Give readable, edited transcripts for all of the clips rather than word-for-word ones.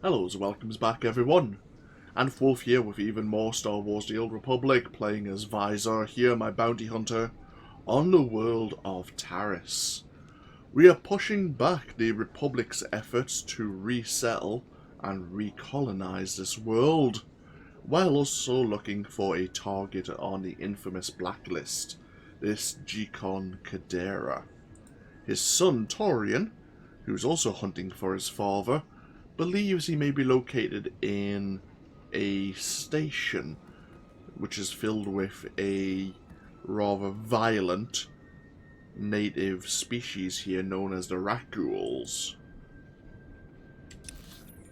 Hello and welcomes back everyone, and Wolf here with even more Star Wars The Old Republic, playing as Vyi'zur here, my bounty hunter, on the world of Taris. We are pushing back the Republic's efforts to resettle and recolonize this world, while also looking for a target on the infamous Blacklist, this Jikon Kadera. His son Torian, who's also hunting for his father, believes he may be located in a station which is filled with a rather violent native species here known as the Rakghouls.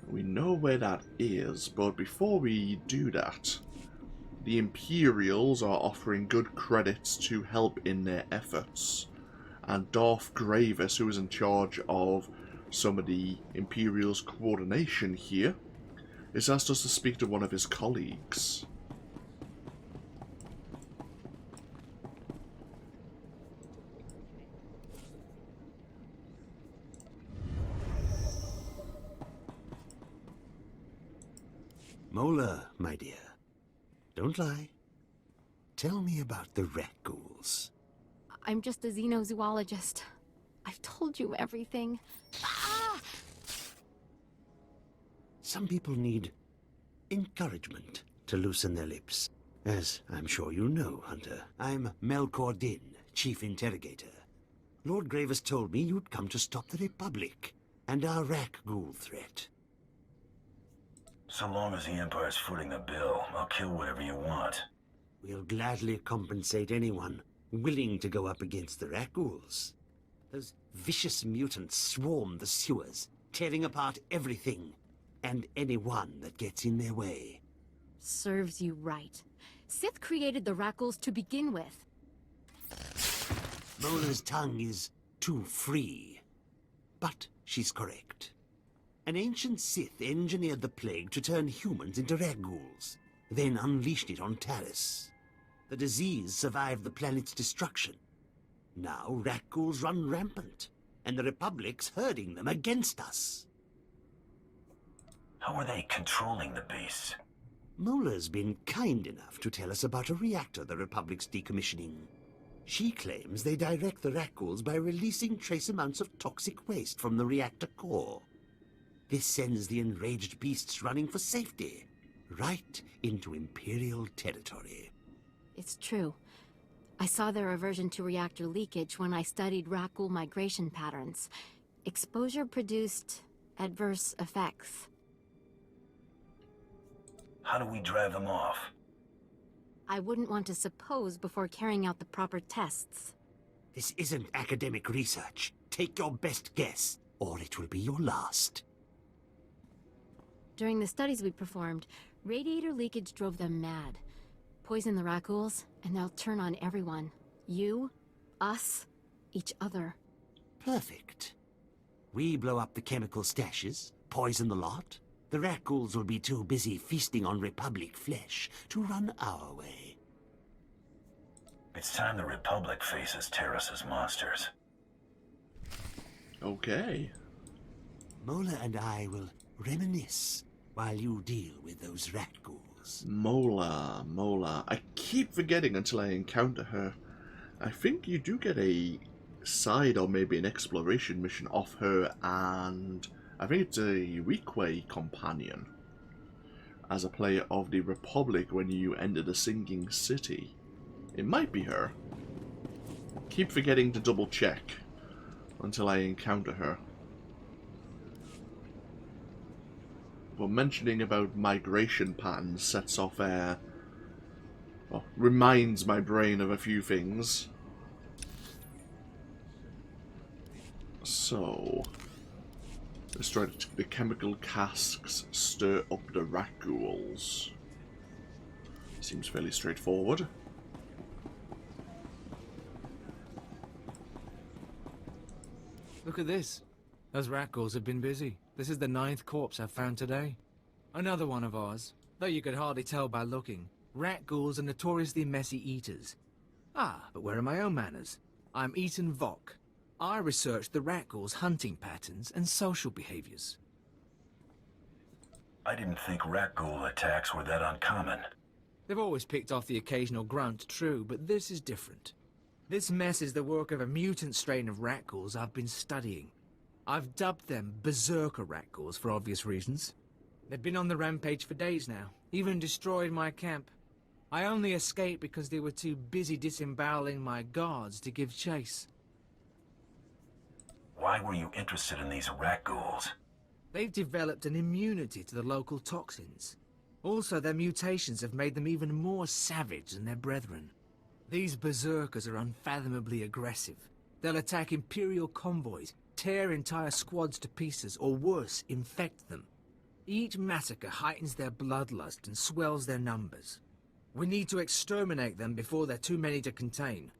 We know where that is, but before we do that, the Imperials are offering good credits to help in their efforts, and Darth Gravis, who is in charge of some of the Imperials' coordination here, has asked us to speak to one of his colleagues. Mola, my dear. Don't lie. Tell me about the Rakghouls. I'm just a xenozoologist. I've told you everything. Ah! Some people need encouragement to loosen their lips. As I'm sure you know, Hunter, I'm Melkor Din, Chief Interrogator. Lord Gravis told me you'd come to stop the Republic and our Rakghoul threat. So long as the Empire's footing the bill, I'll kill whatever you want. We'll gladly compensate anyone willing to go up against the Rakghouls. Those vicious mutants swarm the sewers, tearing apart everything and anyone that gets in their way. Serves you right. Sith created the Rakghouls to begin with. Mola's tongue is too free. But she's correct. An ancient Sith engineered the plague to turn humans into Rakghouls, then unleashed it on Taris. The disease survived the planet's destruction. Now Rakghouls run rampant, and the Republic's herding them against us. How are they controlling the beasts? Mola's been kind enough to tell us about a reactor the Republic's decommissioning. She claims they direct the Rakghouls by releasing trace amounts of toxic waste from the reactor core. This sends the enraged beasts running for safety, right into Imperial territory. It's true. I saw their aversion to reactor leakage when I studied Rakghoul migration patterns. Exposure produced adverse effects. How do we drive them off? I wouldn't want to suppose before carrying out the proper tests. This isn't academic research. Take your best guess, or it will be your last. During the studies we performed, radiator leakage drove them mad. Poison the Rakghouls, and they'll turn on everyone. You, us, each other. Perfect. We blow up the chemical stashes, poison the lot. The Rakghouls will be too busy feasting on Republic flesh to run our way. It's time the Republic faces Taris's monsters. Okay. Mola and I will reminisce while you deal with those Rakghouls. Mola. I keep forgetting until I encounter her. I think you do get a side or maybe an exploration mission off her, and I think it's a Weequay companion as a player of the Republic when you enter the sinking city. It might be her. Keep forgetting to double check until I encounter her. But mentioning about migration patterns sets off reminds my brain of a few things. So, let's try to the chemical casks stir up the Rakghouls. Seems fairly straightforward. Look at this. Those Rakghouls have been busy. This is the 9th corpse I've found today. Another one of ours, though you could hardly tell by looking. Rakghouls are notoriously messy eaters. Ah, but where are my own manners? I'm Ethan Vok. I researched the Rakghouls' hunting patterns and social behaviors. I didn't think rat ghoul attacks were that uncommon. They've always picked off the occasional grunt, true, but this is different. This mess is the work of a mutant strain of rat ghouls I've been studying. I've dubbed them berserker rat ghouls for obvious reasons. They've been on the rampage for days now, even destroyed my camp. I only escaped because they were too busy disemboweling my guards to give chase. Why were you interested in these rat ghouls? They've developed an immunity to the local toxins. Also, their mutations have made them even more savage than their brethren. These berserkers are unfathomably aggressive. They'll attack Imperial convoys, tear entire squads to pieces, or worse, infect them. Each massacre heightens their bloodlust and swells their numbers. We need to exterminate them before they're too many to contain.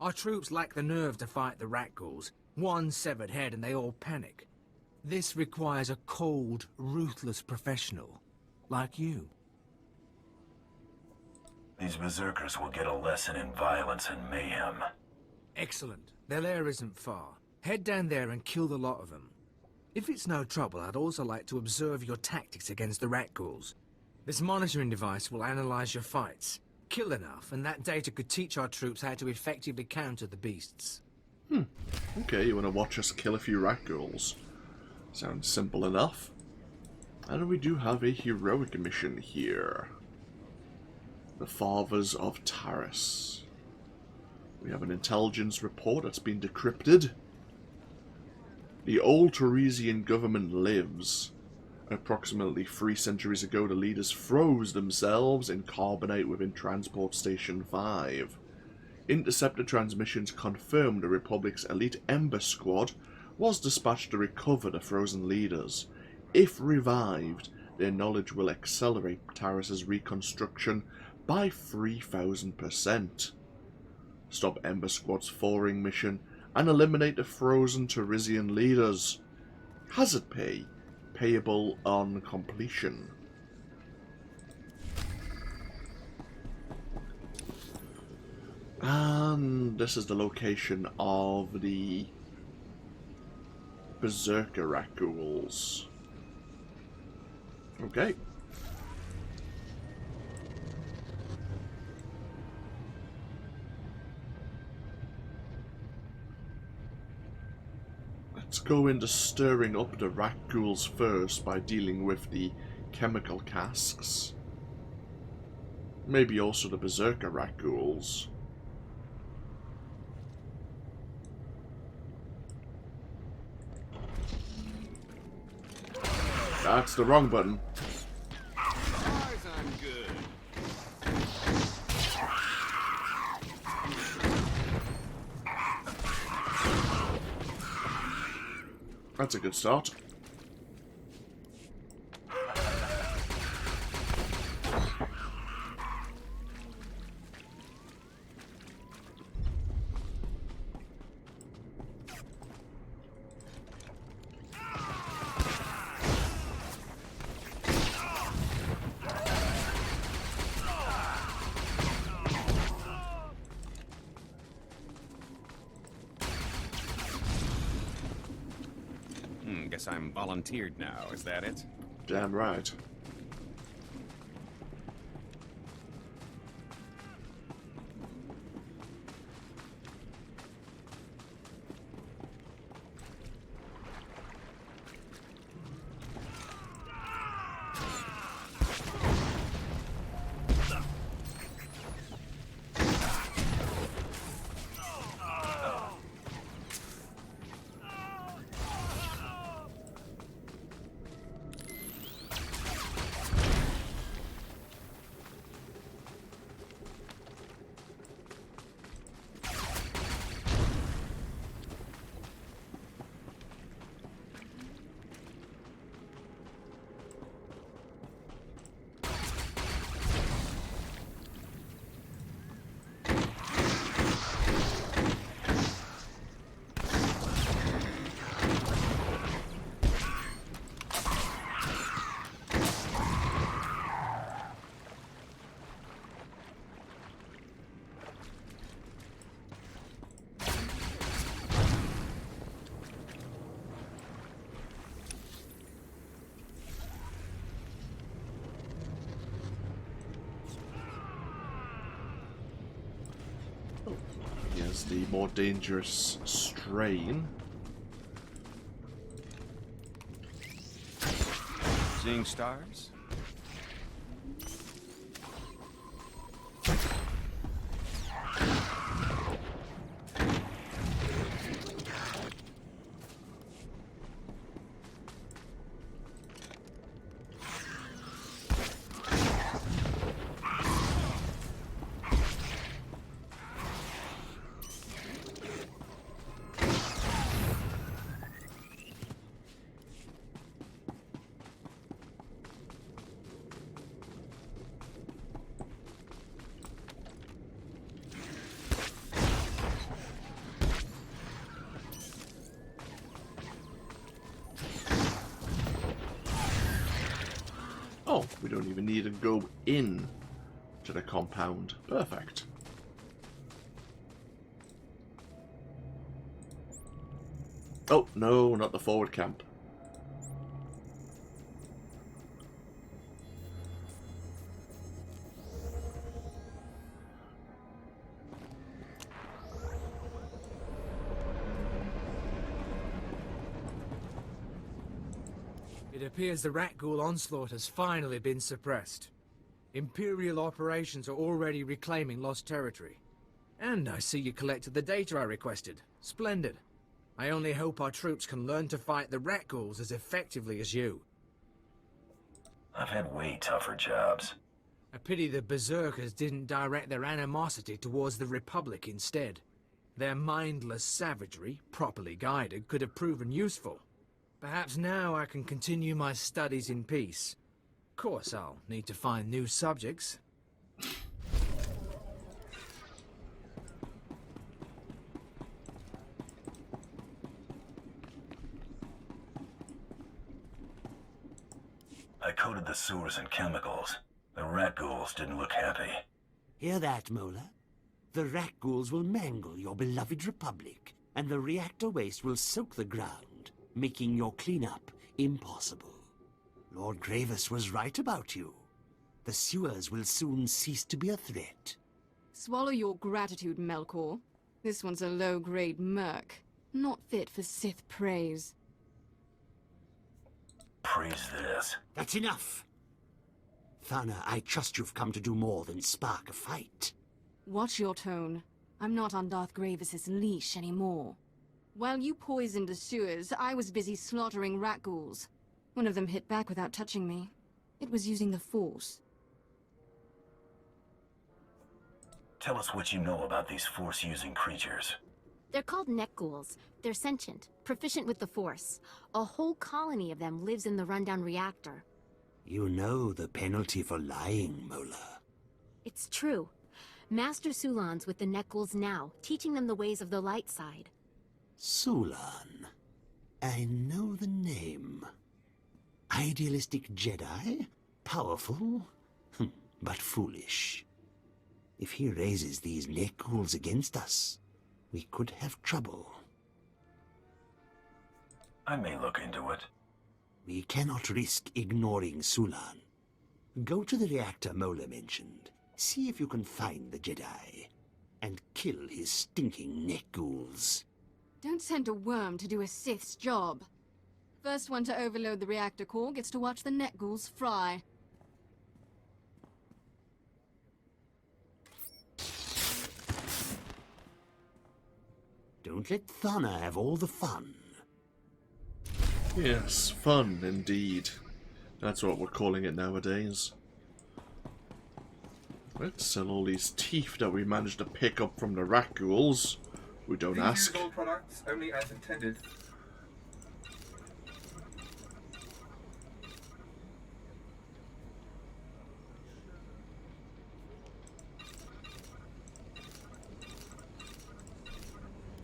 Our troops lack the nerve to fight the rat ghouls. One severed head and they all panic. This requires a cold, ruthless professional, like you. These berserkers will get a lesson in violence and mayhem. Excellent. Their lair isn't far. Head down there and kill the lot of them. If it's no trouble, I'd also like to observe your tactics against the rat ghouls. This monitoring device will analyze your fights. Kill enough, and that data could teach our troops how to effectively counter the beasts. Okay, you want to watch us kill a few rat ghouls? Sounds simple enough. And we do have a heroic mission here. The Fathers of Taris. We have an intelligence report that's been decrypted. The old Tarisian government lives. Approximately 3 centuries ago, the leaders froze themselves in carbonate within Transport Station 5. Interceptor transmissions confirmed the Republic's elite Ember Squad was dispatched to recover the frozen leaders. If revived, their knowledge will accelerate Taris' reconstruction by 3,000%. Stop Ember Squad's forwarding mission and eliminate the frozen Tarisian leaders. Hazard pay, payable on completion. And this is the location of the Berserker rat ghouls. Okay. Let's go into stirring up the rat ghouls first by dealing with the chemical casks. Maybe also the Berserker rat ghouls. That's the wrong button. That's a good start. Guess I'm volunteered now, is that it? Damn right. as the more dangerous strain. Seeing stars? Oh, we don't even need to go in to the compound. Perfect. Oh, no, not the forward camp. It appears the rat ghoul onslaught has finally been suppressed. Imperial operations are already reclaiming lost territory. And I see you collected the data I requested. Splendid. I only hope our troops can learn to fight the rat ghouls as effectively as you. I've had way tougher jobs. A pity the berserkers didn't direct their animosity towards the Republic instead. Their mindless savagery, properly guided, could have proven useful. Perhaps now I can continue my studies in peace. Of course, I'll need to find new subjects. I coated the sewers in chemicals. The rat ghouls didn't look happy. Hear that, Mola? The rat ghouls will mangle your beloved Republic, and the reactor waste will soak the ground, making your cleanup impossible. Lord Gravis was right about you. The sewers will soon cease to be a threat. Swallow your gratitude, Melkor. This one's a low-grade merc, not fit for Sith praise. Praise this. That's enough! Thana, I trust you've come to do more than spark a fight. Watch your tone. I'm not on Darth Gravis's leash anymore. While you poisoned the sewers, I was busy slaughtering rat ghouls. One of them hit back without touching me. It was using the Force. Tell us what you know about these Force-using creatures. They're called neck ghouls. They're sentient, proficient with the Force. A whole colony of them lives in the rundown reactor. You know the penalty for lying, Mola. It's true. Master Sulan's with the neck ghouls now, teaching them the ways of the light side. Sulan. I know the name. Idealistic Jedi? Powerful? But foolish. If he raises these neck ghouls against us, we could have trouble. I may look into it. We cannot risk ignoring Sulan. Go to the reactor Mola mentioned. See if you can find the Jedi. And kill his stinking neck ghouls. Don't send a worm to do a Sith's job. First one to overload the reactor core gets to watch the neck ghouls fry. Don't let Thana have all the fun. Yes, fun indeed. That's what we're calling it nowadays. Let's sell all these teeth that we managed to pick up from the rat ghouls. We don't Please ask. use all products only as intended.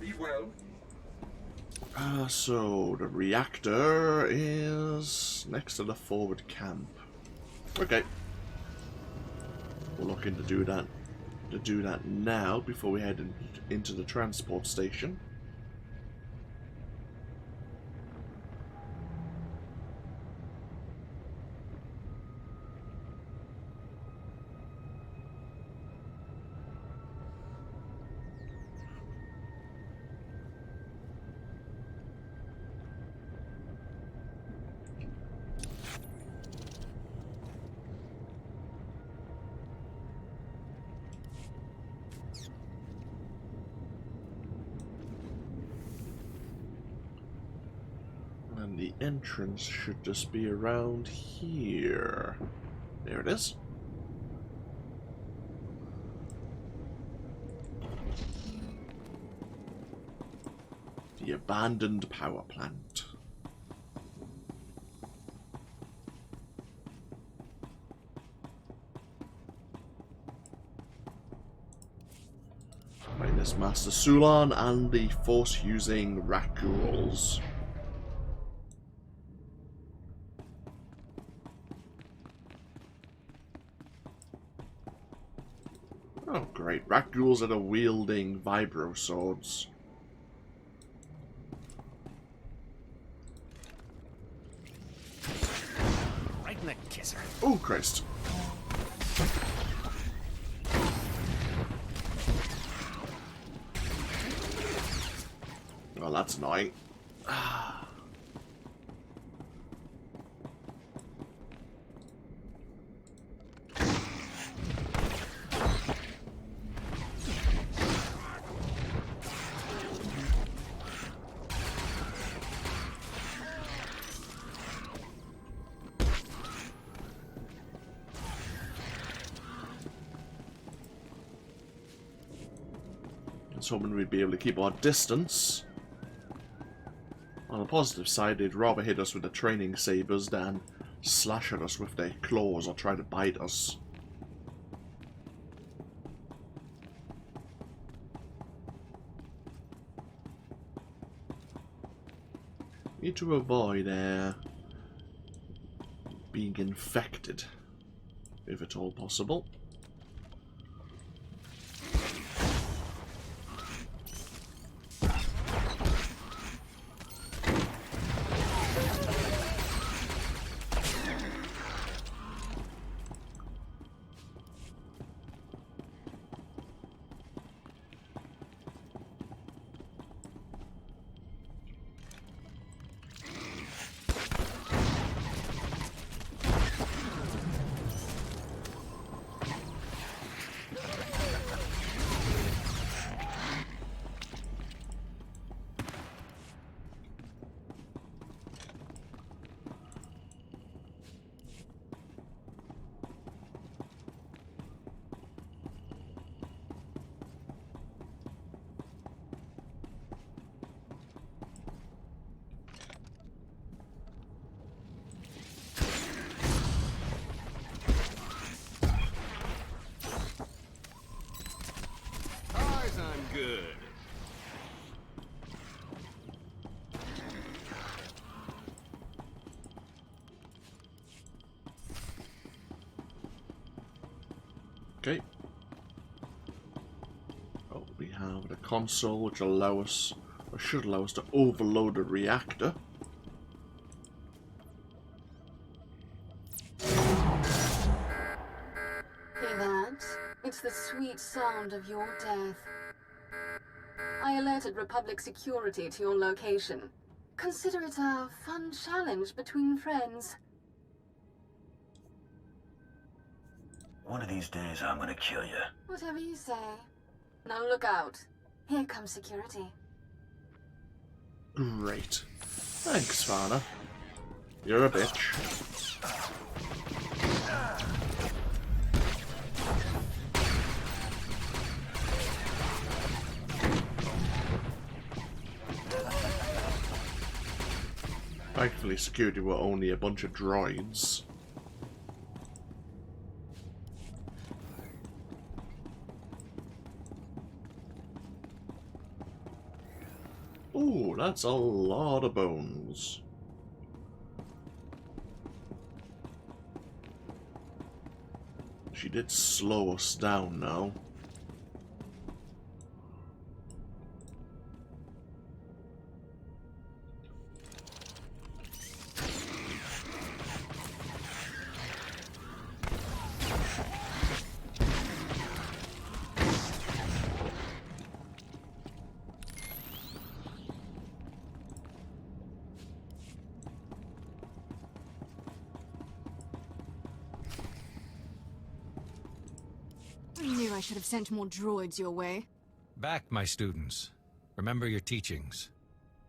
Be well. So the reactor is next to the forward camp. Okay. We're looking to do that now before we head into the transport station. And the entrance should just be around here. There it is. The abandoned power plant. Right, there's Master Sulan and the force-using Rakghouls. Oh great, Rakghouls that are wielding vibro swords. Right in the kisser. Oh Christ. Well, that's annoying. I was hoping we'd be able to keep our distance. On the positive side, they'd rather hit us with the training sabers than slash at us with their claws or try to bite us. Need to avoid being infected, if at all possible. Good. Okay. Oh, we have the console which allow us, or should allow us to overload the reactor. Hear that? It's the sweet sound of your death. I alerted Republic security to your location. Consider it a fun challenge between friends. One of these days, I'm gonna kill you. Whatever you say. Now look out. Here comes security. Great. Thanks, Fana. You're a bitch. Thankfully, security were only a bunch of droids. Ooh, that's a lot of bones. She did slow us down now. I knew I should have sent more droids your way. Back, my students. Remember your teachings.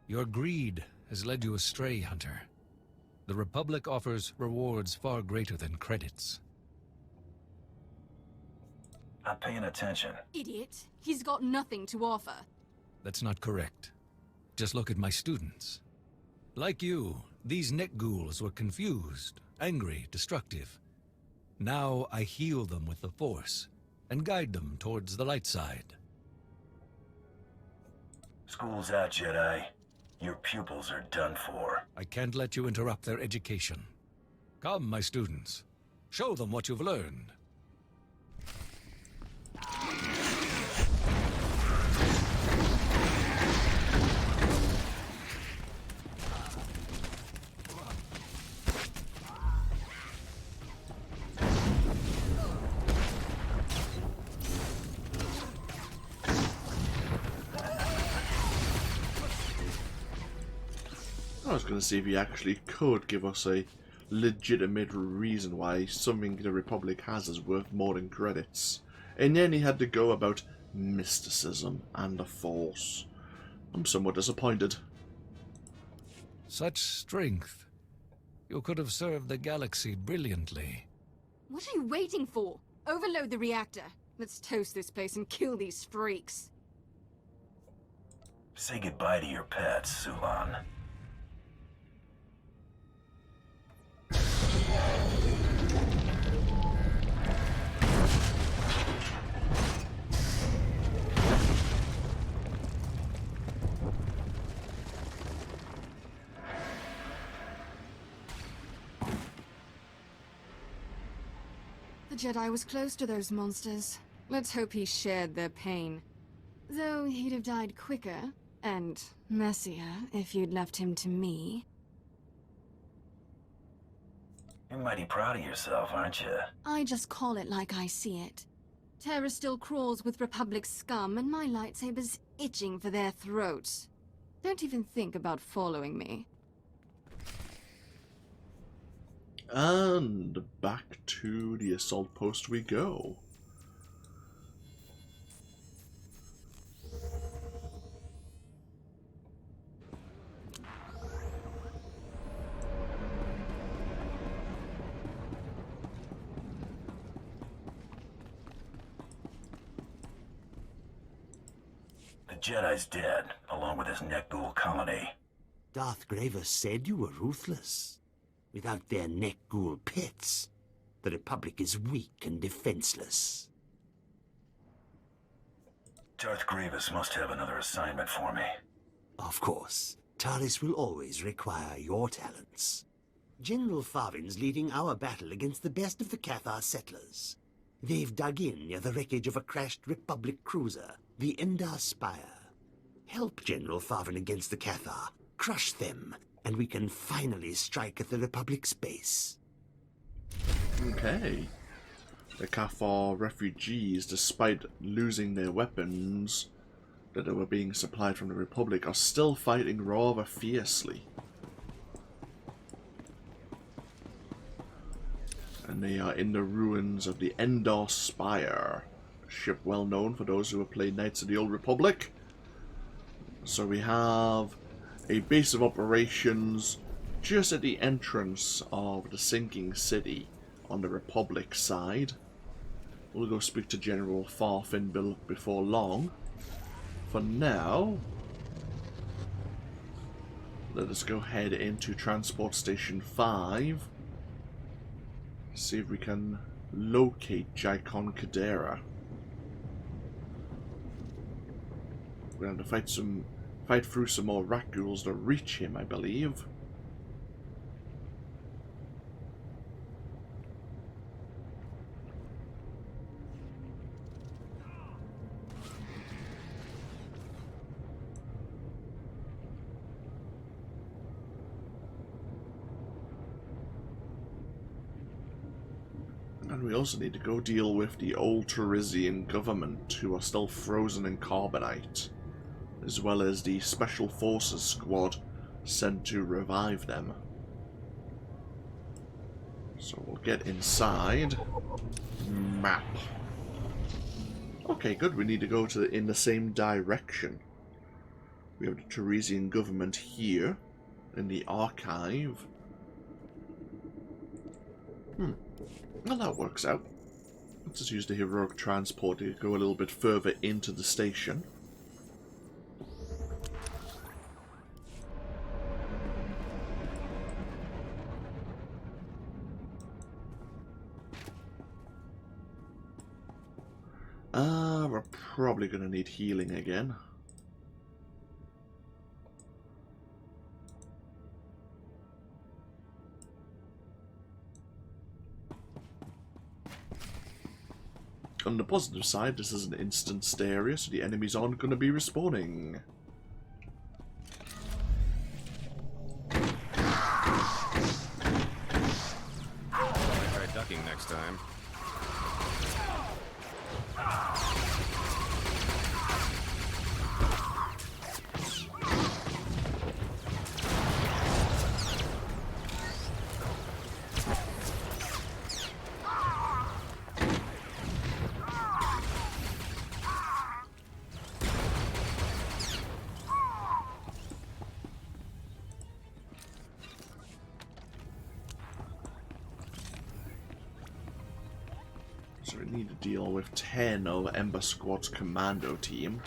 Your greed has led you astray, Hunter. The Republic offers rewards far greater than credits. I'm paying attention. Idiot. He's got nothing to offer. That's not correct. Just look at my students. Like you, these neck ghouls were confused, angry, destructive. Now I heal them with the Force, and guide them towards the light side. School's out, Jedi. Your pupils are done for. I can't let you interrupt their education. Come, my students. Show them what you've learned. I was going to see if he actually could give us a legitimate reason why something the Republic has is worth more than credits. And then he had to go about mysticism and the Force. I'm somewhat disappointed. Such strength. You could have served the galaxy brilliantly. What are you waiting for? Overload the reactor. Let's toast this place and kill these freaks. Say goodbye to your pets, Sulan. The Jedi was close to those monsters. Let's hope he shared their pain. Though he'd have died quicker, and messier, if you'd left him to me. You're mighty proud of yourself, aren't you? I just call it like I see it. Terra still crawls with Republic scum, and my lightsaber's itching for their throats. Don't even think about following me. And back to the assault post we go. The Jedi's dead, along with his neck ghoul colony. Darth Grievous said you were ruthless. Without their neck ghoul pets, the Republic is weak and defenseless. Darth Grievous must have another assignment for me. Of course, Taris will always require your talents. General Farvin's leading our battle against the best of the Cathar settlers. They've dug in near the wreckage of a crashed Republic cruiser, the Endar Spire. Help General Farvin against the Cathar, crush them, and we can finally strike at the Republic's base. Okay. The Cathar refugees, despite losing their weapons that were being supplied from the Republic, are still fighting rather fiercely. And they are in the ruins of the Endar Spire, a ship well known for those who have played Knights of the Old Republic. So we have a base of operations just at the entrance of the sinking city on the Republic side. We'll go speak to General Farfin before long. For now, let us go head into Transport Station 5. See if we can locate Jaikon Kadera. We're going to have to fight through some more rat ghouls to reach him, I believe. And we also need to go deal with the old Tarisian government, who are still frozen in carbonite, as well as the Special Forces squad sent to revive them. So we'll get inside. Map. Okay, good. We need to go in the same direction. We have the Tarisian government here, in the archive. Well, that works out. Let's just use the heroic transport to go a little bit further into the station. We're probably going to need healing again. On the positive side, this is an instanced area, so the enemies aren't going to be respawning. I'll try ducking next time. So we need to deal with 10 of Ember Squad's commando team.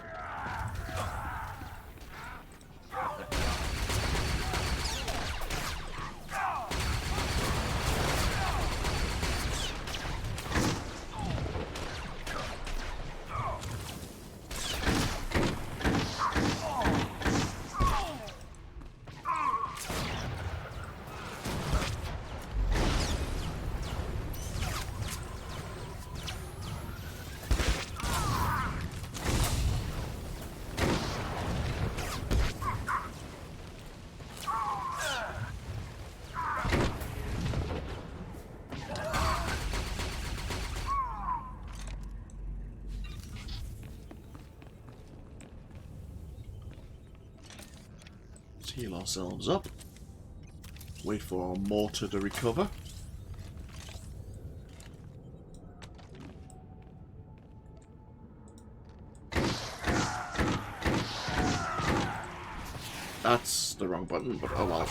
Heal ourselves up. Wait for our mortar to recover. That's the wrong button, but oh well.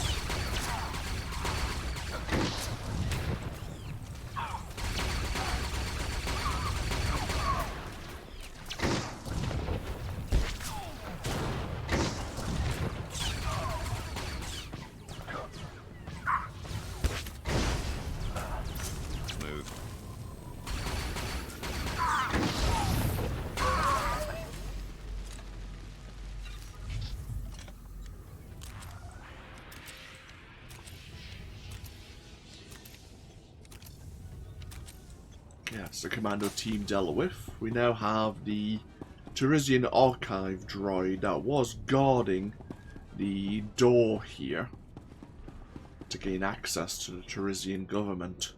Yes, the commando team dealt with. We now have the Tarisian archive droid that was guarding the door here to gain access to the Tarisian government.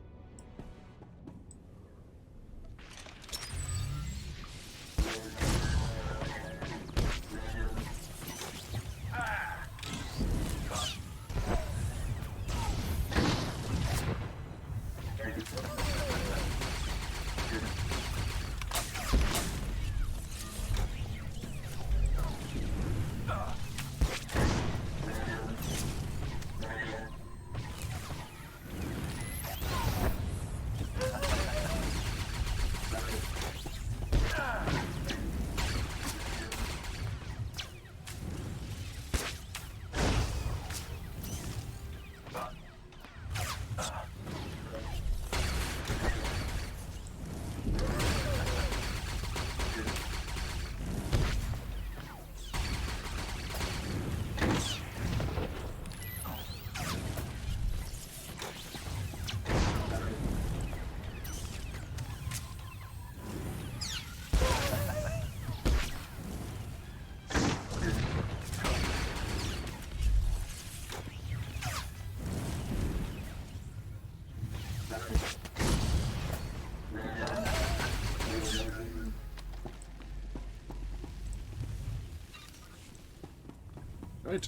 Right.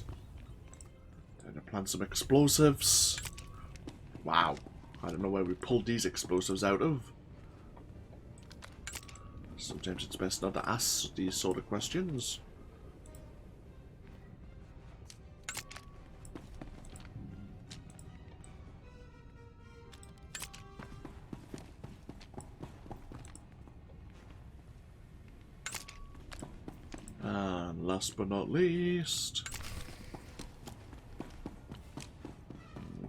Time to plant some explosives. Wow. I don't know where we pulled these explosives out of. Sometimes it's best not to ask these sort of questions. And last but not least,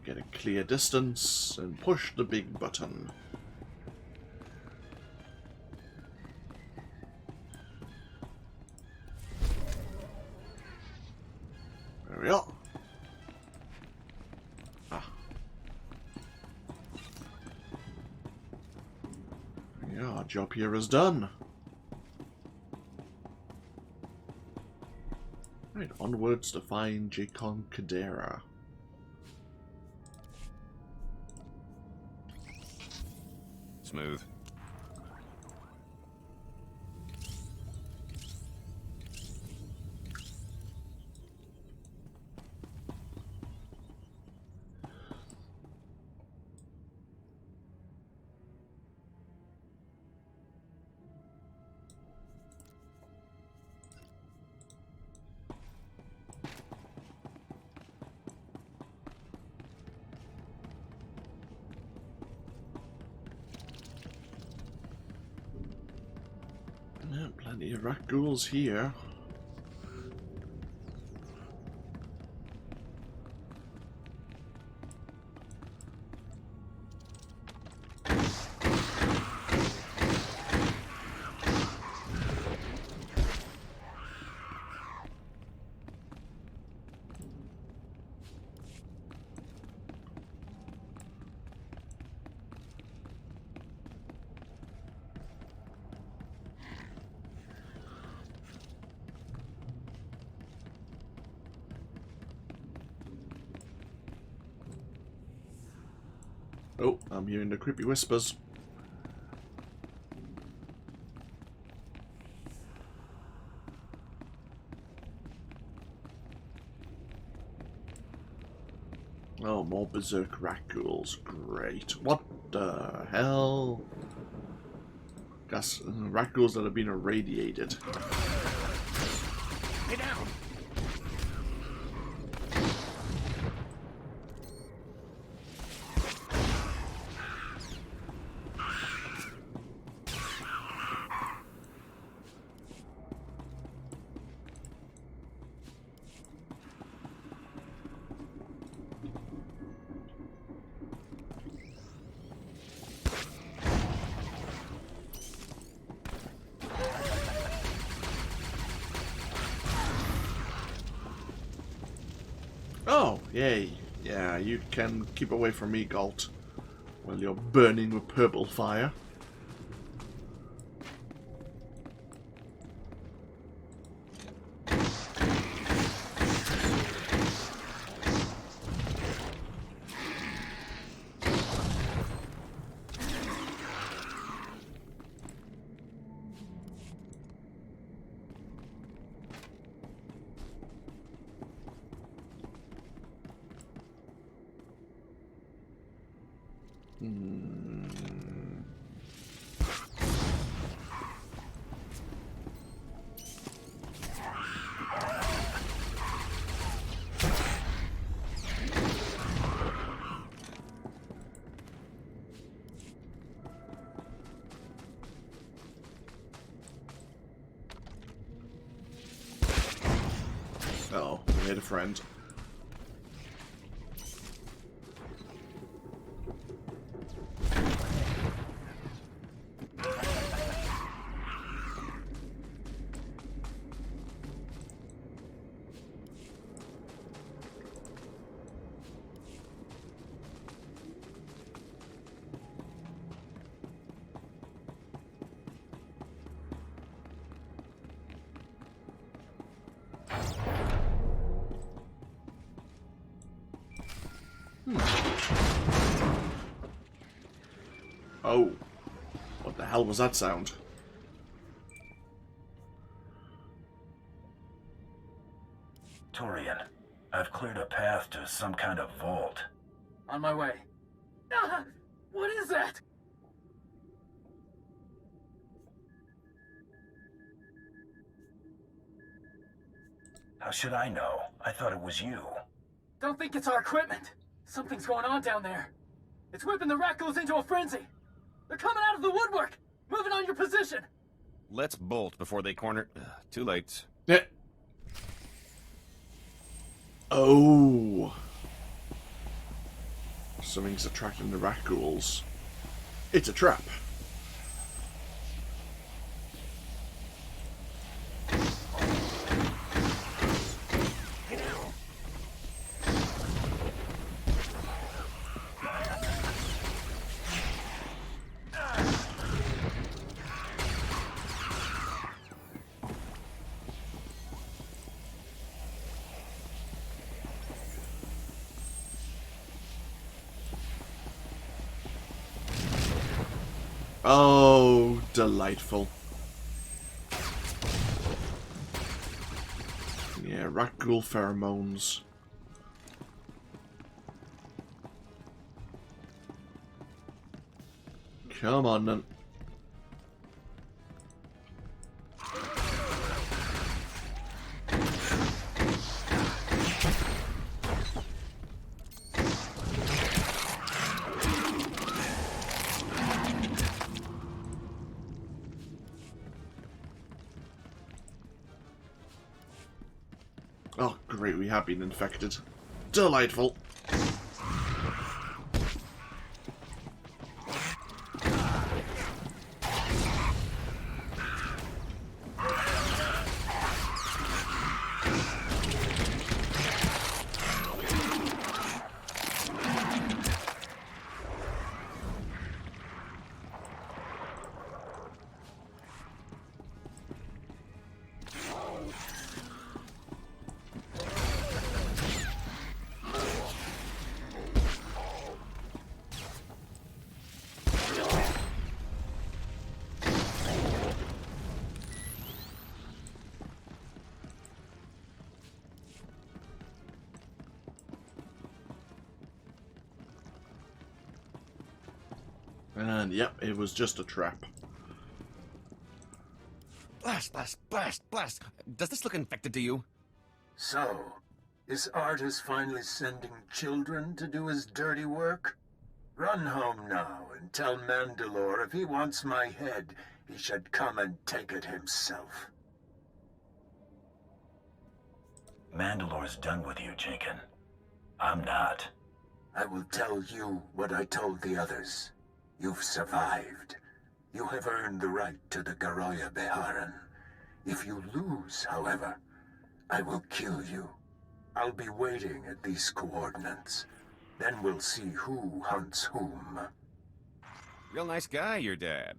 get a clear distance and push the big button. There we are. Yeah, our job here is done. Right, onwards to find Jacon Kadera. Smooth. Yeah, plenty of rat ghouls here. Oh, I'm hearing the creepy whispers. Oh, more berserk rat ghouls. Great. What the hell? Gas rat ghouls that have been irradiated. Get down! Oh, yay. Yeah, you can keep away from me, Galt, while you're burning with purple fire. Oh, we made a friend. Oh, what the hell was that sound? Torian, I've cleared a path to some kind of vault. On my way. Ah! What is that? How should I know? I thought it was you. Don't think it's our equipment. Something's going on down there. It's whipping the Rackles into a frenzy. They're coming out of the woodwork! Moving on your position! Let's bolt before they corner... too late. Yeah. Oh. Something's attracting the rat ghouls. It's a trap. Oh, delightful. Yeah, rat ghoul pheromones. Come on, then. Oh, great, we have been infected. Delightful. And yep, it was just a trap. Blast, blast, blast, blast. Does this look infected to you? So, is Artus finally sending children to do his dirty work? Run home now and tell Mandalore if he wants my head, he should come and take it himself. Mandalore's done with you, Jinkin. I'm not. I will tell you what I told the others. You've survived. You have earned the right to the Garoya Beharan. If you lose, however, I will kill you. I'll be waiting at these coordinates. Then we'll see who hunts whom. Real nice guy, your dad.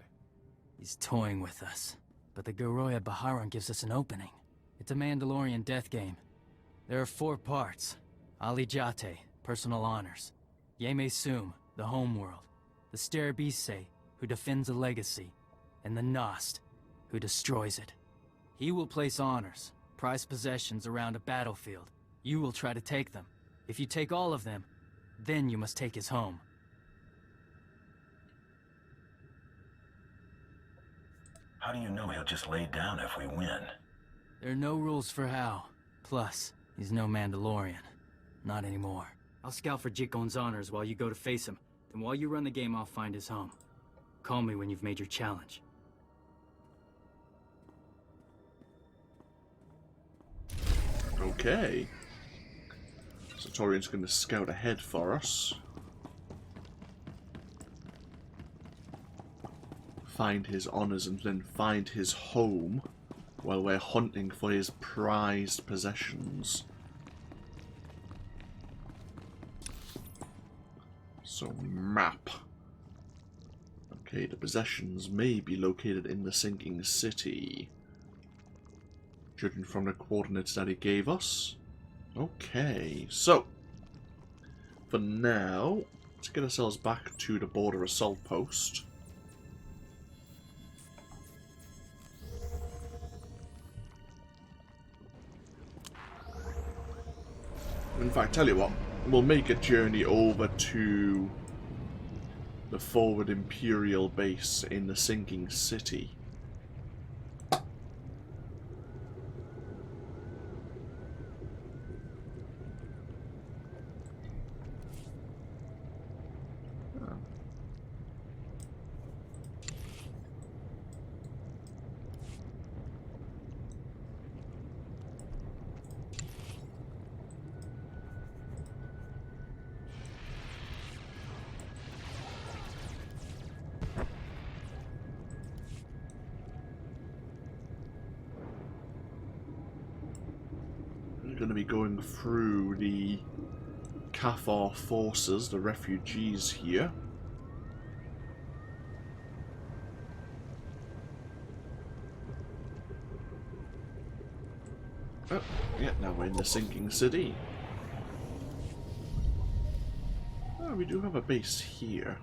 He's toying with us. But the Garoya Baharan gives us an opening. It's a Mandalorian death game. There are 4 parts. Ali Jate, personal honors. Yeme Sum, the homeworld. The Sterabise, who defends a legacy. And the Nost, who destroys it. He will place honors, prized possessions around a battlefield. You will try to take them. If you take all of them, then you must take his home. How do you know he'll just lay down if we win? There are no rules for how. Plus, he's no Mandalorian. Not anymore. I'll scout for Jikon's honors while you go to face him. Then while you run the game, I'll find his home. Call me when you've made your challenge. Okay. Satorian's going to scout ahead for us. Find his honors and then find his home while we're hunting for his prized possessions. So, map. Okay, the possessions may be located in the sinking city. Judging from the coordinates that he gave us. Okay, so for now, let's get ourselves back to the border assault post. In fact, tell you what, we'll make a journey over to the forward Imperial base in the sinking city. going to be going through the Cathar forces, the refugees here. Oh, yeah, now we're in the sinking city. Oh, we do have a base here.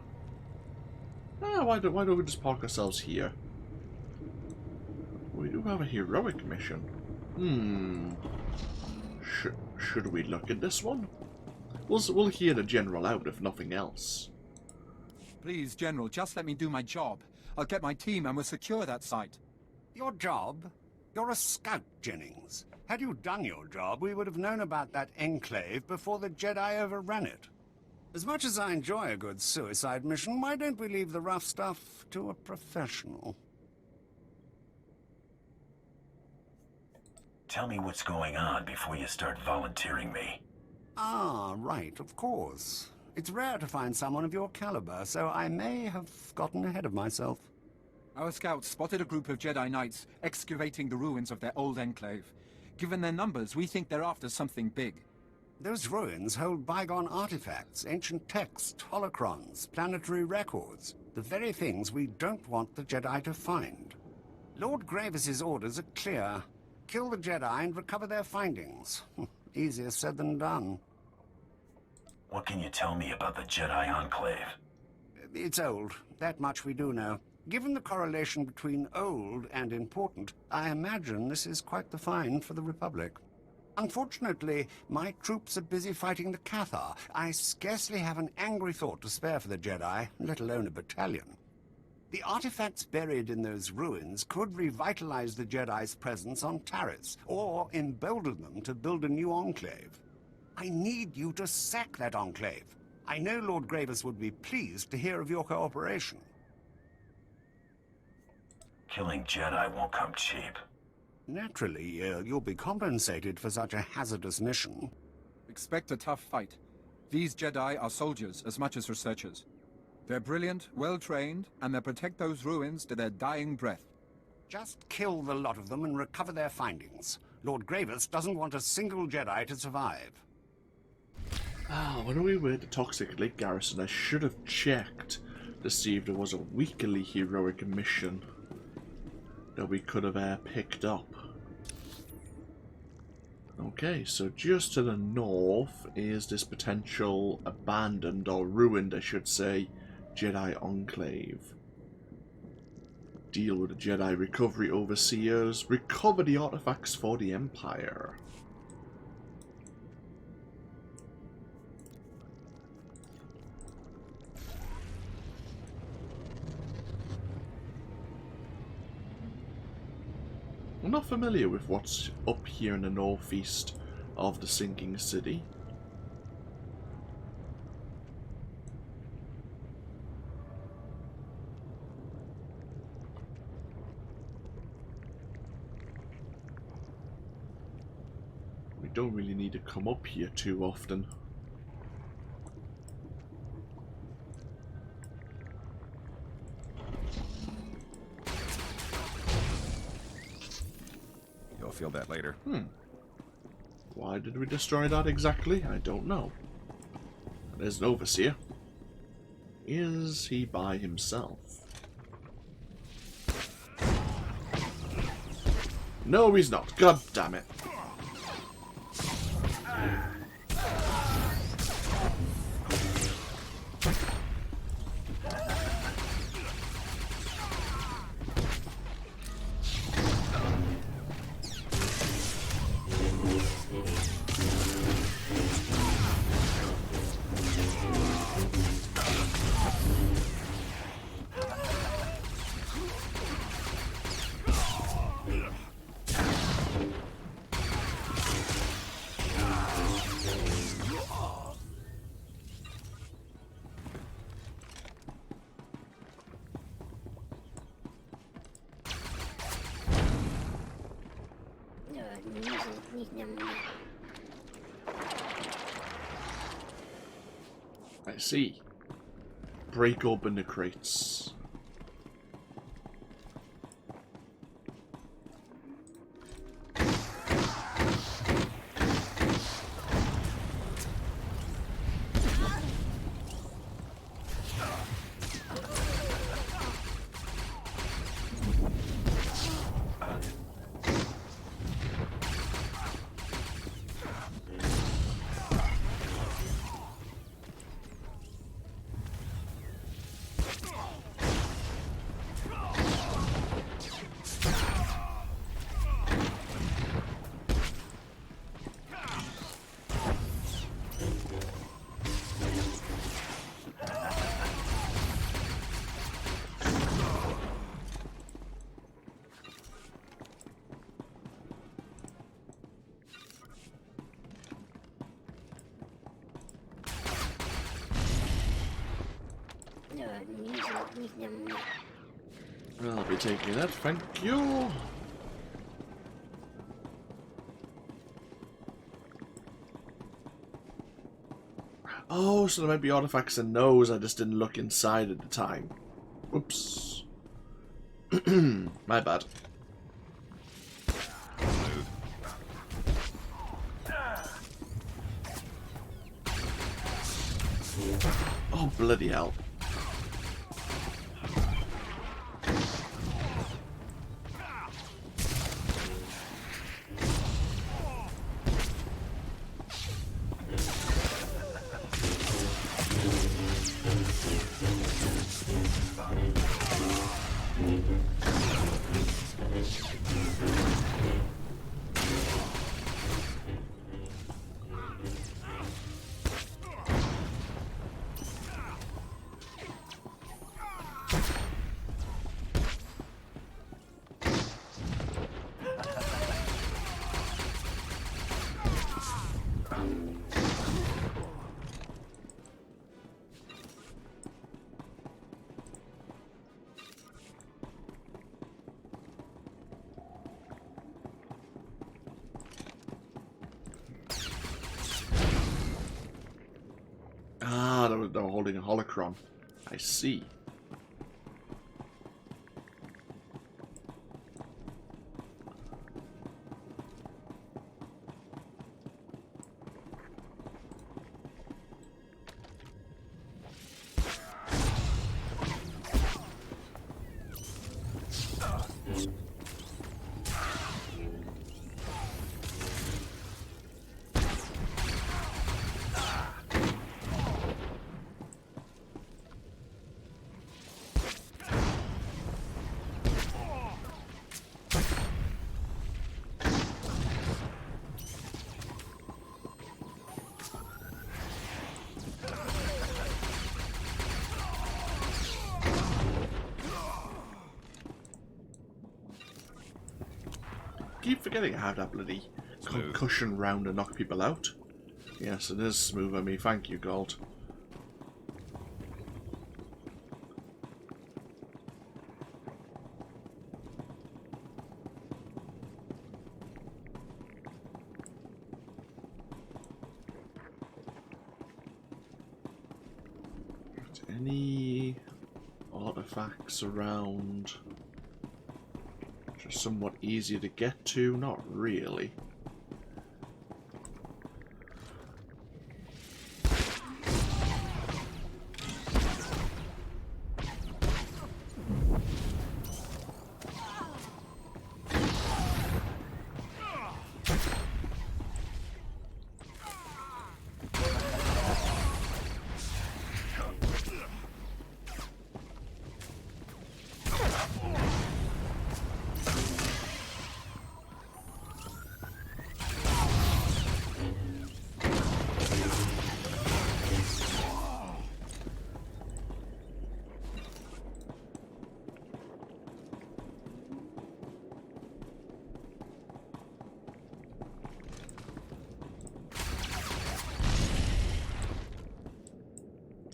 Ah, why don't we just park ourselves here? We do have a heroic mission. Should we look at this one? We'll hear the general out if nothing else. Please, General, just let me do my job. I'll get my team and we'll secure that site. Your job? You're a scout, Jennings. Had you done your job, we would have known about that enclave before the Jedi overran it. As much as I enjoy a good suicide mission, why don't we leave the rough stuff to a professional? Tell me what's going on before you start volunteering me. Ah, right, of course. It's rare to find someone of your caliber, so I may have gotten ahead of myself. Our scouts spotted a group of Jedi Knights excavating the ruins of their old enclave. Given their numbers, we think they're after something big. Those ruins hold bygone artifacts, ancient texts, holocrons, planetary records. The very things we don't want the Jedi to find. Lord Gravis's orders are clear. Kill the Jedi and recover their findings. Easier said than done. What can you tell me about the Jedi Enclave? It's old. That much we do know. Given the correlation between old and important, I imagine this is quite the find for the Republic. Unfortunately, my troops are busy fighting the Cathar. I scarcely have an angry thought to spare for the Jedi, let alone a battalion. The artifacts buried in those ruins could revitalize the Jedi's presence on Taris, or embolden them to build a new enclave. I need you to sack that enclave. I know Lord Gravis would be pleased to hear of your cooperation. Killing Jedi won't come cheap. Naturally, you'll be compensated for such a hazardous mission. Expect a tough fight. These Jedi are soldiers as much as researchers. They're brilliant, well-trained, and they'll protect those ruins to their dying breath. Just kill the lot of them and recover their findings. Lord Gravis doesn't want a single Jedi to survive. Ah, when we were at the Toxic Lake Garrison, I should have checked to see if there was a weekly heroic mission that we could have picked up. Okay, so just to the north is this potential abandoned, or ruined I should say, Jedi Enclave. Deal with the Jedi Recovery Overseers. Recover the artifacts for the Empire. I'm not familiar with what's up here in the northeast of the sinking city. We don't really need to come up here too often. You'll feel that later. Why did we destroy that exactly? I don't know. There's an overseer. Is he by himself? No, he's not. God damn it. I see. Break open the crates. I'll be taking that, thank you. Oh, so there might be artifacts in those, I just didn't look inside at the time. Whoops. My bad. Oh, bloody hell. Ah, they were holding a holocron. I see. Keep forgetting I have that bloody concussion round to knock people out. Yes, it is smooth on me. Thank you, Gold. Any artifacts around? Just somewhat easier to get to? Not really.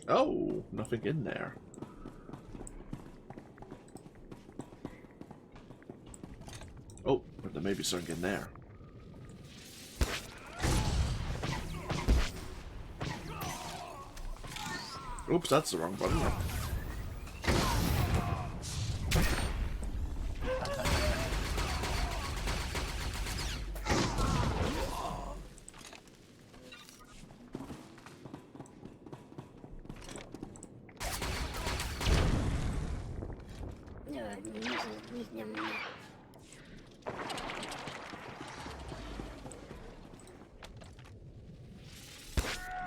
Oh, nothing in there. Oh, but there may be something in there. Oops, that's the wrong button.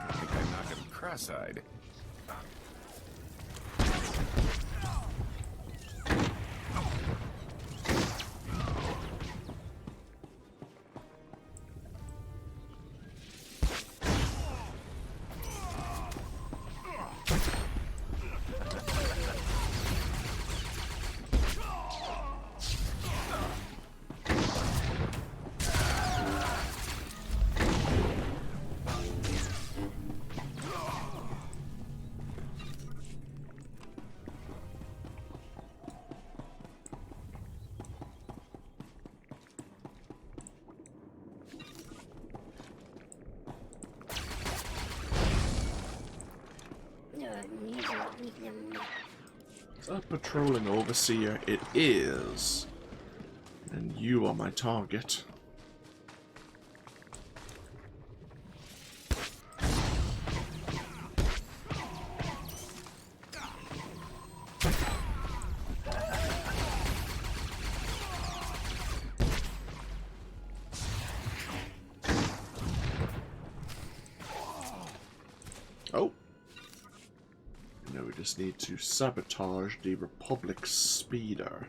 I think I knocked him cross-eyed. A patrolling overseer it is. And you are my target. Oh. Now we just need to sabotage the Republic speeder.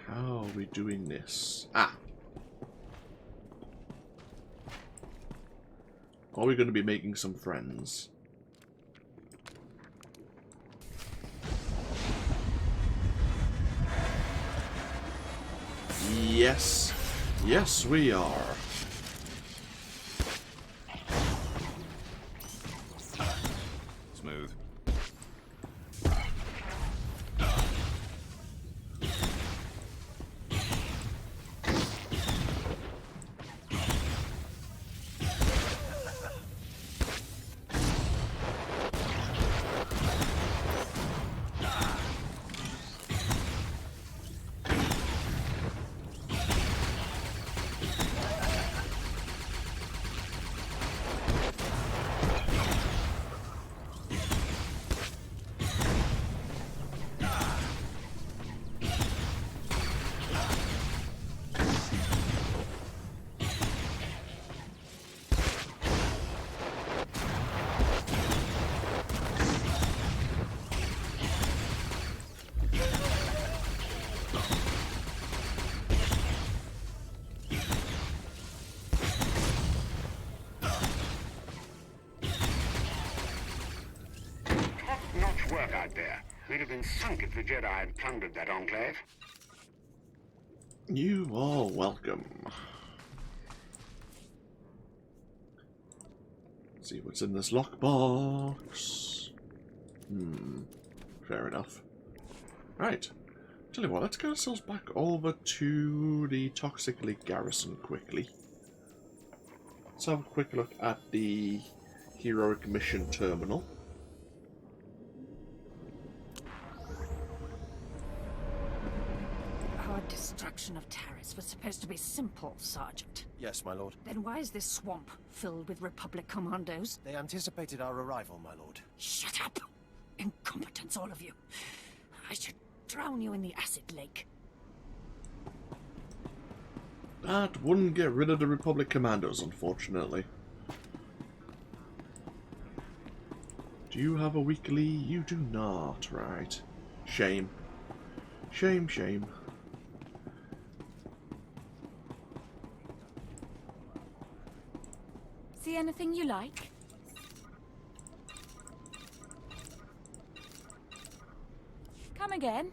How are we doing this? Ah! Are we going to be making some friends? Yes. Yes, we are. Smooth. Work out there. We'd have been sunk if the Jedi had plundered that enclave. You are welcome. Let's see what's in this lockbox. Fair enough. Right. Tell you what, let's get ourselves back over to the Toxic Lake Garrison quickly. Let's have a quick look at the Heroic Mission Terminal. Our destruction of Taris was supposed to be simple, Sergeant. Yes, my lord. Then why is this swamp filled with Republic commandos? They anticipated our arrival, my lord. Shut up! Incompetents, all of you. I should drown you in the acid lake. That wouldn't get rid of the Republic commandos, unfortunately. Do you have a weekly? You do not, right? Shame. Shame, shame. See anything you like? Come again.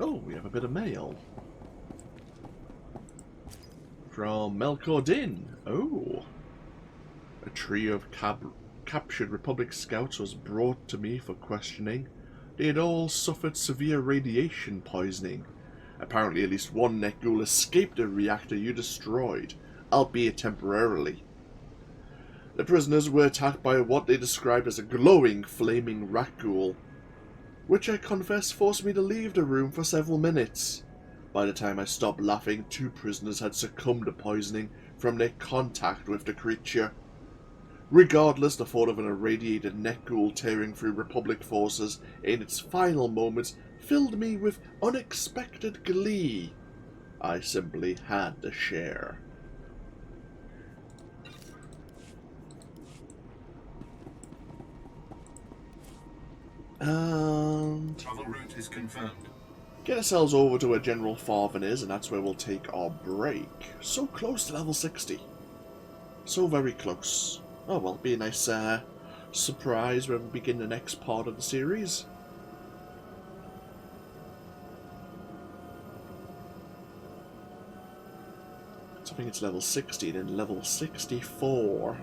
Oh, we have a bit of mail. From Melkor Din. Oh. A trio of captured Republic scouts was brought to me for questioning. They had all suffered severe radiation poisoning. Apparently at least one net ghoul escaped the reactor you destroyed, albeit temporarily. The prisoners were attacked by what they described as a glowing, flaming rat ghoul, which I confess forced me to leave the room for several minutes. By the time I stopped laughing, 2 prisoners had succumbed to poisoning from their contact with the creature. Regardless, the thought of an irradiated net ghoul tearing through Republic forces in its final moments filled me with unexpected glee. I simply had to share. And travel route is confirmed. Get ourselves over to where General Farven is, and that's where we'll take our break. So close to level 60. So very close. Oh well, be a nice surprise when we begin the next part of the series. I think it's level 60, then level 64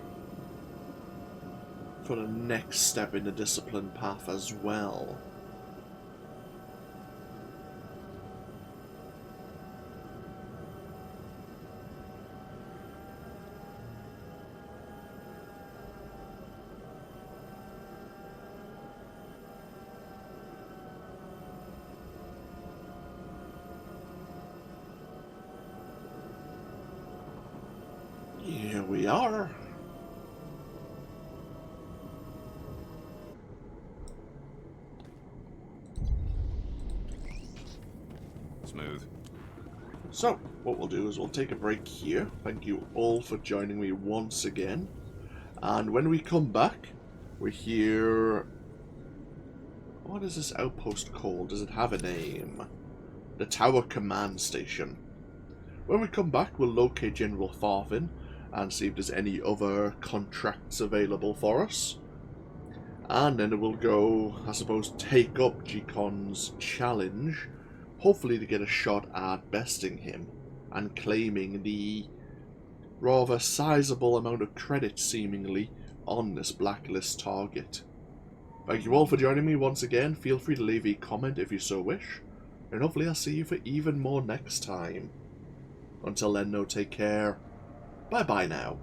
for the next step in the discipline path as well. Here we are. Smooth. So, what we'll do is we'll take a break here. Thank you all for joining me once again. And when we come back, we're here... What is this outpost called? Does it have a name? The Tower Command Station. When we come back, we'll locate General Farfin and see if there's any other contracts available for us. And then we'll go, I suppose, take up G-Con's challenge, hopefully to get a shot at besting him and claiming the rather sizable amount of credit, seemingly, on this Blacklist target. Thank you all for joining me once again. Feel free to leave a comment if you so wish, and hopefully I'll see you for even more next time. Until then, no, take care. Bye-bye now.